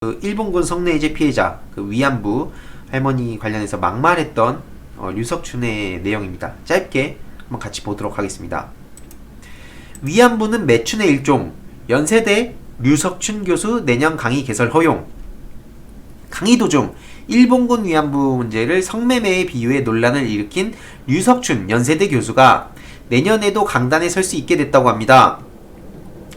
일본군 성노예제 피해자 위안부 할머니 관련해서 막말했던 류석춘의 내용입니다. 짧게 한번 같이 보도록 하겠습니다. 위안부는 매춘의 일종. 연세대 류석춘 교수 내년 강의 개설 허용. 강의 도중 일본군 위안부 문제를 성매매에 비유해 논란을 일으킨 류석춘 연세대 교수가 내년에도 강단에 설 수 있게 됐다고 합니다.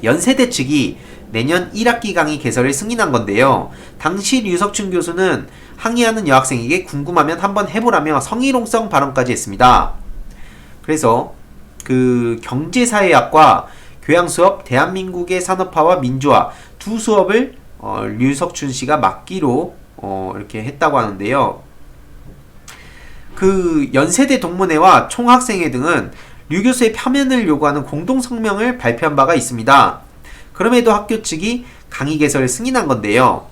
연세대 측이 내년 1학기 강의 개설을 승인한 건데요. 당시 류석춘 교수는 항의하는 여학생에게 궁금하면 한번 해보라며 성희롱성 발언까지 했습니다. 그래서 경제사회학과 교양수업 대한민국의 산업화와 민주화 두 수업을 류석춘 씨가 맡기로 이렇게 했다고 하는데요. 연세대 동문회와 총학생회 등은 류 교수의 파면을 요구하는 공동성명을 발표한 바가 있습니다. 그럼에도 학교 측이 강의 개설을 승인한 건데요.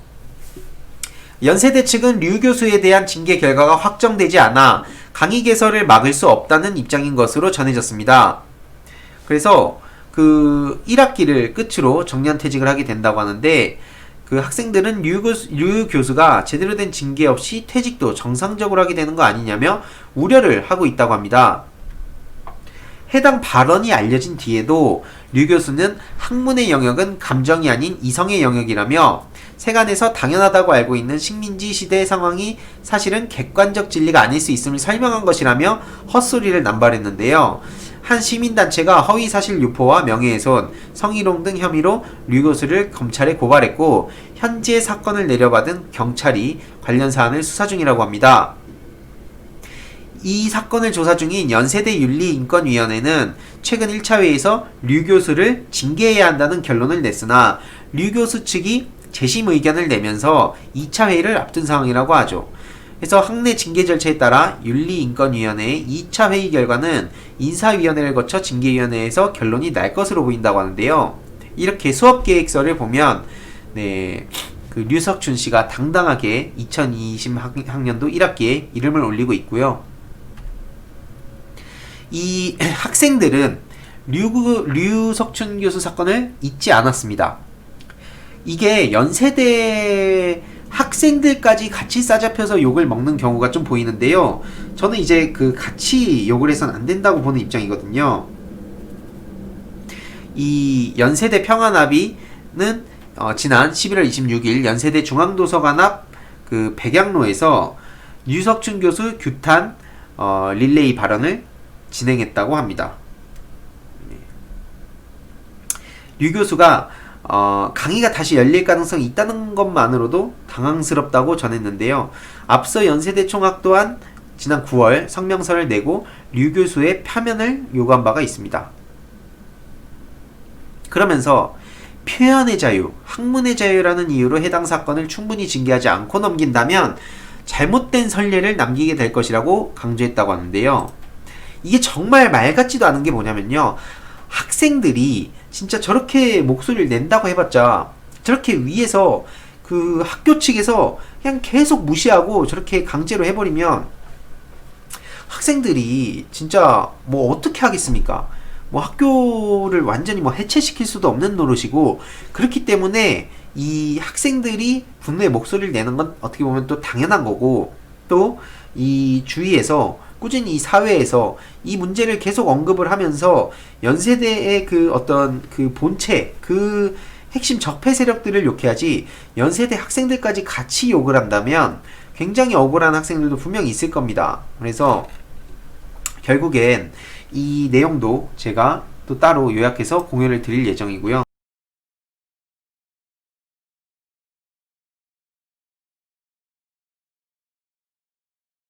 연세대 측은 류 교수에 대한 징계 결과가 확정되지 않아 강의 개설을 막을 수 없다는 입장인 것으로 전해졌습니다. 그래서 1학기를 끝으로 정년퇴직을 하게 된다고 하는데 학생들은 류 교수가 제대로 된 징계 없이 퇴직도 정상적으로 하게 되는 거 아니냐며 우려를 하고 있다고 합니다. 해당 발언이 알려진 뒤에도 류 교수는 학문의 영역은 감정이 아닌 이성의 영역이라며 세간에서 당연하다고 알고 있는 식민지 시대의 상황이 사실은 객관적 진리가 아닐 수 있음을 설명한 것이라며 헛소리를 남발했는데요. 한 시민단체가 허위사실 유포와 명예훼손, 성희롱 등 혐의로 류 교수를 검찰에 고발했고 현재 사건을 내려받은 경찰이 관련 사안을 수사 중이라고 합니다. 이 사건을 조사 중인 연세대 윤리인권위원회는 최근 1차 회의에서 류 교수를 징계해야 한다는 결론을 냈으나 류 교수 측이 재심 의견을 내면서 2차 회의를 앞둔 상황이라고 하죠. 그래서 학내 징계 절차에 따라 윤리인권위원회의 2차 회의 결과는 인사위원회를 거쳐 징계위원회에서 결론이 날 것으로 보인다고 하는데요. 이렇게 수업계획서를 보면 류석춘 씨가 당당하게 2020학년도 1학기에 이름을 올리고 있고요. 이 학생들은 류석춘 교수 사건을 잊지 않았습니다. 이게 연세대 학생들까지 같이 싸잡혀서 욕을 먹는 경우가 좀 보이는데요. 저는 이제 같이 욕을 해서는 안 된다고 보는 입장이거든요. 이 연세대 평안합의는 지난 11월 26일 연세대 중앙도서관 앞 백양로에서 류석춘 교수 규탄 릴레이 발언을 진행했다고 합니다. 류 교수가 강의가 다시 열릴 가능성이 있다는 것만으로도 당황스럽다고 전했는데요. 앞서 연세대 총학 또한 지난 9월 성명서를 내고 류 교수의 파면을 요구한 바가 있습니다. 그러면서 표현의 자유, 학문의 자유라는 이유로 해당 사건을 충분히 징계하지 않고 넘긴다면 잘못된 선례를 남기게 될 것이라고 강조했다고 하는데요. 이게 정말 말 같지도 않은 게 뭐냐면요. 학생들이 진짜 저렇게 목소리를 낸다고 해봤자 저렇게 위에서 학교 측에서 그냥 계속 무시하고 저렇게 강제로 해버리면 학생들이 진짜 어떻게 하겠습니까? 학교를 완전히 해체시킬 수도 없는 노릇이고, 그렇기 때문에 이 학생들이 분노의 목소리를 내는 건 어떻게 보면 또 당연한 거고, 또 이 주위에서 꾸준히 이 사회에서 이 문제를 계속 언급을 하면서 연세대의 어떤 본체, 핵심 적폐 세력들을 욕해야지 연세대 학생들까지 같이 욕을 한다면 굉장히 억울한 학생들도 분명히 있을 겁니다. 그래서 결국엔 이 내용도 제가 또 따로 요약해서 공유를 드릴 예정이고요.